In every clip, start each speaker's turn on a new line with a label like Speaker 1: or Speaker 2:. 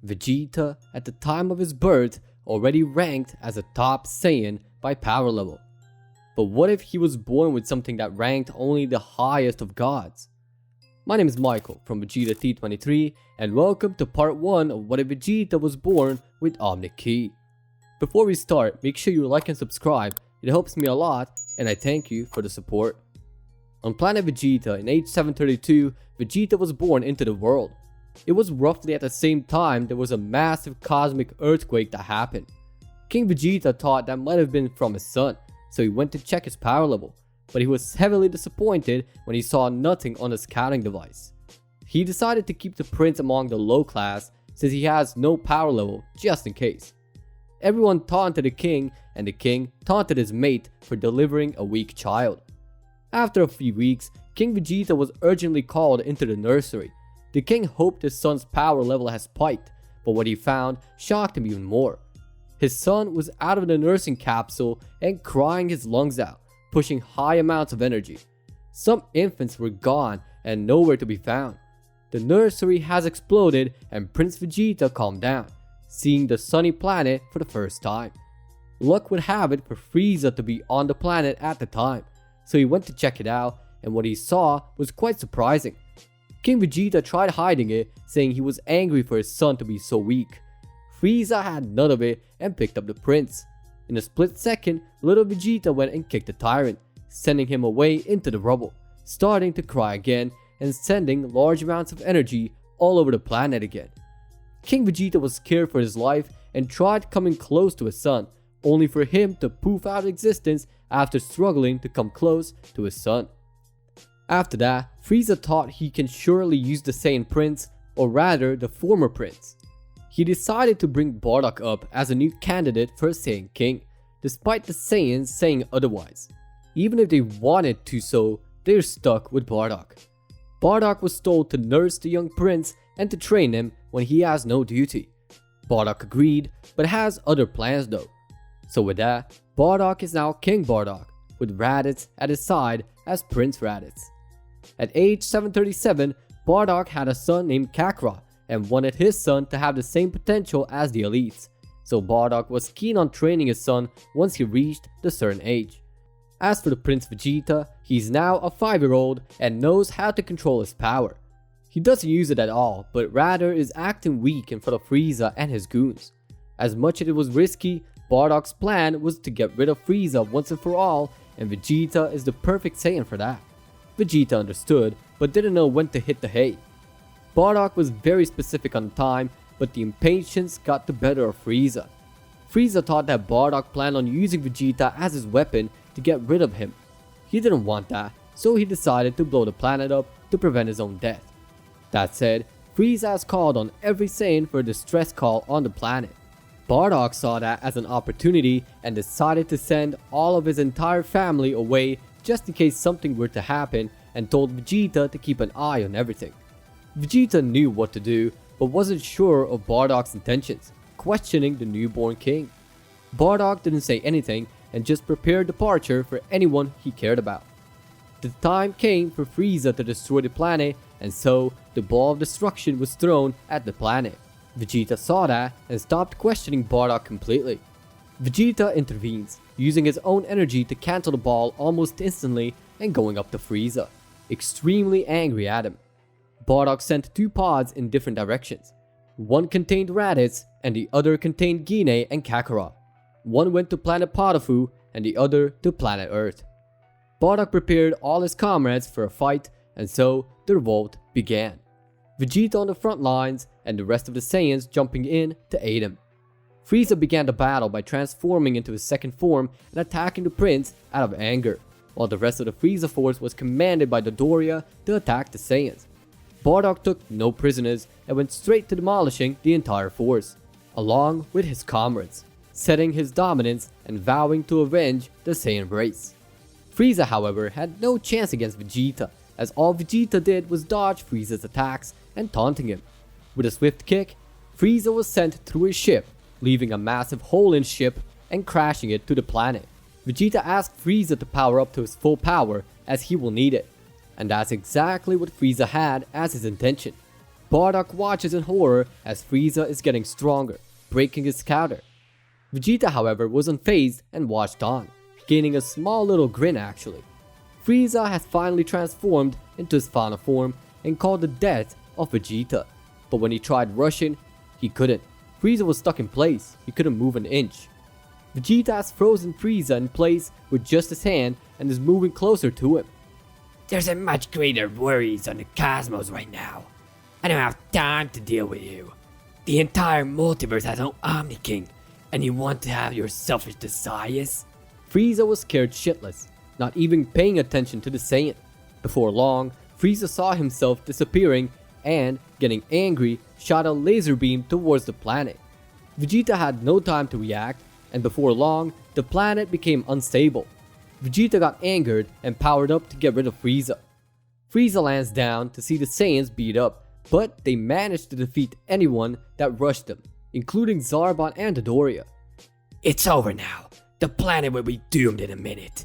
Speaker 1: Vegeta, at the time of his birth, already ranked as a top Saiyan by power level. But what if he was born with something that ranked only the highest of gods? My name is Michael from Vegeta T23 and welcome to part 1 of what if Vegeta was born with OMNI Ki. Before we start, make sure you like and subscribe, it helps me a lot and I thank you for the support. On planet Vegeta in age 732, Vegeta was born into the world. It was roughly at the same time there was a massive cosmic earthquake that happened. King Vegeta thought that might have been from his son, so he went to check his power level, but he was heavily disappointed when he saw nothing on his counting device. He decided to keep the prince among the low class since he has no power level just in case. Everyone taunted the king and the king taunted his mate for delivering a weak child. After a few weeks, King Vegeta was urgently called into the nursery. The king hoped his son's power level had spiked, but what he found shocked him even more. His son was out of the nursing capsule and crying his lungs out, pushing high amounts of energy. Some infants were gone and nowhere to be found. The nursery has exploded and Prince Vegeta calmed down, seeing the sunny planet for the first time. Luck would have it for Frieza to be on the planet at the time, so he went to check it out and what he saw was quite surprising. King Vegeta tried hiding it, saying he was angry for his son to be so weak. Frieza had none of it and picked up the prince. In a split second, little Vegeta went and kicked the tyrant, sending him away into the rubble, starting to cry again and sending large amounts of energy all over the planet again. King Vegeta was scared for his life and tried coming close to his son, only for him to poof out of existence after struggling to come close to his son. After that, Frieza thought he can surely use the Saiyan Prince, or rather the former prince. He decided to bring Bardock up as a new candidate for a Saiyan King, despite the Saiyans saying otherwise. Even if they wanted to so, they're stuck with Bardock. Bardock was told to nurse the young prince and to train him when he has no duty. Bardock agreed, but has other plans though. So with that, Bardock is now King Bardock, with Raditz at his side as Prince Raditz. At age 737, Bardock had a son named Kakarot and wanted his son to have the same potential as the elites, so Bardock was keen on training his son once he reached the certain age. As for the Prince Vegeta, he's now a 5-year-old and knows how to control his power. He doesn't use it at all, but rather is acting weak in front of Frieza and his goons. As much as it was risky, Bardock's plan was to get rid of Frieza once and for all, and Vegeta is the perfect Saiyan for that. Vegeta understood, but didn't know when to hit the hay. Bardock was very specific on the time, but the impatience got the better of Frieza. Frieza thought that Bardock planned on using Vegeta as his weapon to get rid of him. He didn't want that, so he decided to blow the planet up to prevent his own death. That said, Frieza has called on every Saiyan for a distress call on the planet. Bardock saw that as an opportunity and decided to send all of his entire family away just in case something were to happen and told Vegeta to keep an eye on everything. Vegeta knew what to do but wasn't sure of Bardock's intentions, questioning the newborn king. Bardock didn't say anything and just prepared departure for anyone he cared about. The time came for Frieza to destroy the planet and so the ball of destruction was thrown at the planet. Vegeta saw that and stopped questioning Bardock completely. Vegeta intervenes, using his own energy to cancel the ball almost instantly and going up to Frieza, extremely angry at him. Bardock sent 2 pods in different directions. One contained Raditz and the other contained Gine and Kakarot. One went to planet Potofu and the other to planet Earth. Bardock prepared all his comrades for a fight and so the revolt began. Vegeta on the front lines and the rest of the Saiyans jumping in to aid him. Frieza began the battle by transforming into his second form and attacking the prince out of anger, while the rest of the Frieza force was commanded by Dodoria to attack the Saiyans. Bardock took no prisoners and went straight to demolishing the entire force, along with his comrades, setting his dominance and vowing to avenge the Saiyan race. Frieza, however, had no chance against Vegeta, as all Vegeta did was dodge Frieza's attacks and taunting him. With a swift kick, Frieza was sent through his ship, leaving a massive hole in his ship and crashing it to the planet. Vegeta asked Frieza to power up to his full power as he will need it, and that's exactly what Frieza had as his intention. Bardock watches in horror as Frieza is getting stronger, breaking his counter. Vegeta, however, was unfazed and watched on, gaining a small little grin actually. Frieza has finally transformed into his final form and called the death of Vegeta. But when he tried rushing, he couldn't. Frieza was stuck in place, he couldn't move an inch. Vegeta has frozen Frieza in place with just his hand and is moving closer to him.
Speaker 2: There's a much greater worries on the cosmos right now. I don't have time to deal with you. The entire multiverse has no Omni King, and you want to have your selfish desires?
Speaker 1: Frieza was scared shitless, not even paying attention to the Saiyan. Before long, Frieza saw himself disappearing and, getting angry, shot a laser beam towards the planet. Vegeta had no time to react, and before long, the planet became unstable. Vegeta got angered and powered up to get rid of Frieza. Frieza lands down to see the Saiyans beat up, but they managed to defeat anyone that rushed them, including Zarbon and Dodoria.
Speaker 2: It's over now. The planet will be doomed in a minute.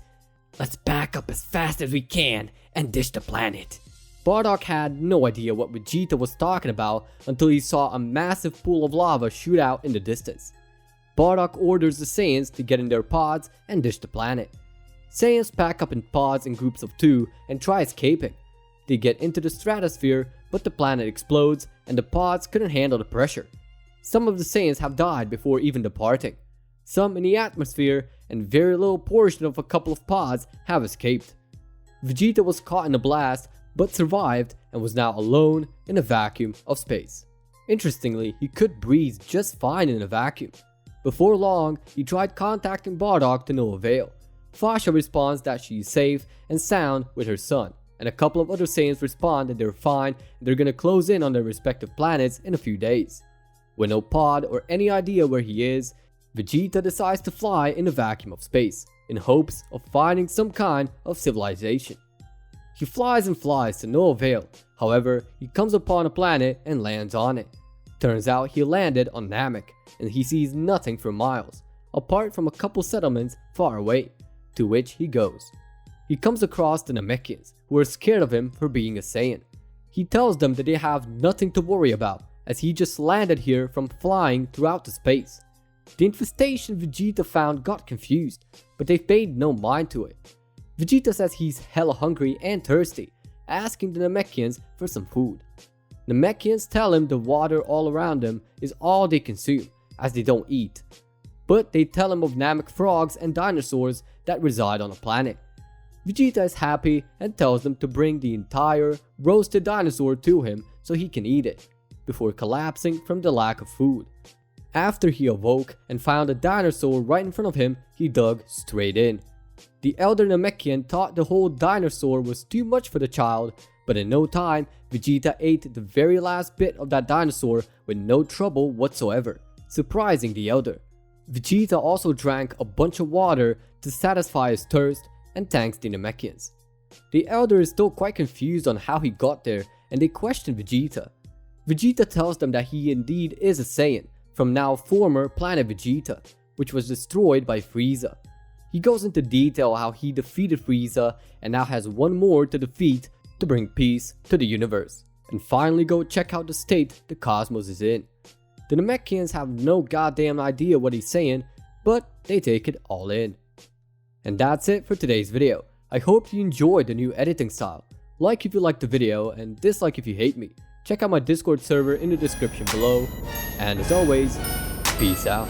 Speaker 2: Let's back up as fast as we can and dish the planet.
Speaker 1: Bardock had no idea what Vegeta was talking about until he saw a massive pool of lava shoot out in the distance. Bardock orders the Saiyans to get in their pods and dish the planet. Saiyans pack up in pods in groups of 2 and try escaping. They get into the stratosphere, but the planet explodes and the pods couldn't handle the pressure. Some of the Saiyans have died before even departing. Some in the atmosphere, and very little portion of a couple of pods have escaped. Vegeta was caught in a blast, but survived and was now alone in a vacuum of space. Interestingly, he could breathe just fine in a vacuum. Before long, he tried contacting Bardock to no avail. Fasha responds that she is safe and sound with her son, and a couple of other Saiyans respond that they're fine and they're gonna close in on their respective planets in a few days. With no pod or any idea where he is, Vegeta decides to fly in a vacuum of space, in hopes of finding some kind of civilization. He flies and flies to no avail. However, he comes upon a planet and lands on it. Turns out he landed on Namek, and he sees nothing for miles, apart from a couple settlements far away, to which he goes. He comes across the Namekians, who are scared of him for being a Saiyan. He tells them that they have nothing to worry about, as he just landed here from flying throughout the space. The infestation Vegeta found got confused, but they paid no mind to it. Vegeta says he's hella hungry and thirsty, asking the Namekians for some food. Namekians tell him the water all around them is all they consume, as they don't eat. But they tell him of Namek frogs and dinosaurs that reside on the planet. Vegeta is happy and tells them to bring the entire roasted dinosaur to him so he can eat it, before collapsing from the lack of food. After he awoke and found a dinosaur right in front of him, he dug straight in. The elder Namekian thought the whole dinosaur was too much for the child, but in no time, Vegeta ate the very last bit of that dinosaur with no trouble whatsoever, surprising the elder. Vegeta also drank a bunch of water to satisfy his thirst and thanks the Namekians. The elder is still quite confused on how he got there, and they question Vegeta. Vegeta tells them that he indeed is a Saiyan from now former planet Vegeta, which was destroyed by Frieza. He goes into detail how he defeated Frieza and now has one more to defeat to bring peace to the universe, and finally go check out the state the cosmos is in. The Namekians have no goddamn idea what he's saying, but they take it all in. And that's it for today's video. I hope you enjoyed the new editing style. Like if you liked the video and dislike if you hate me. Check out my Discord server in the description below. And as always, peace out.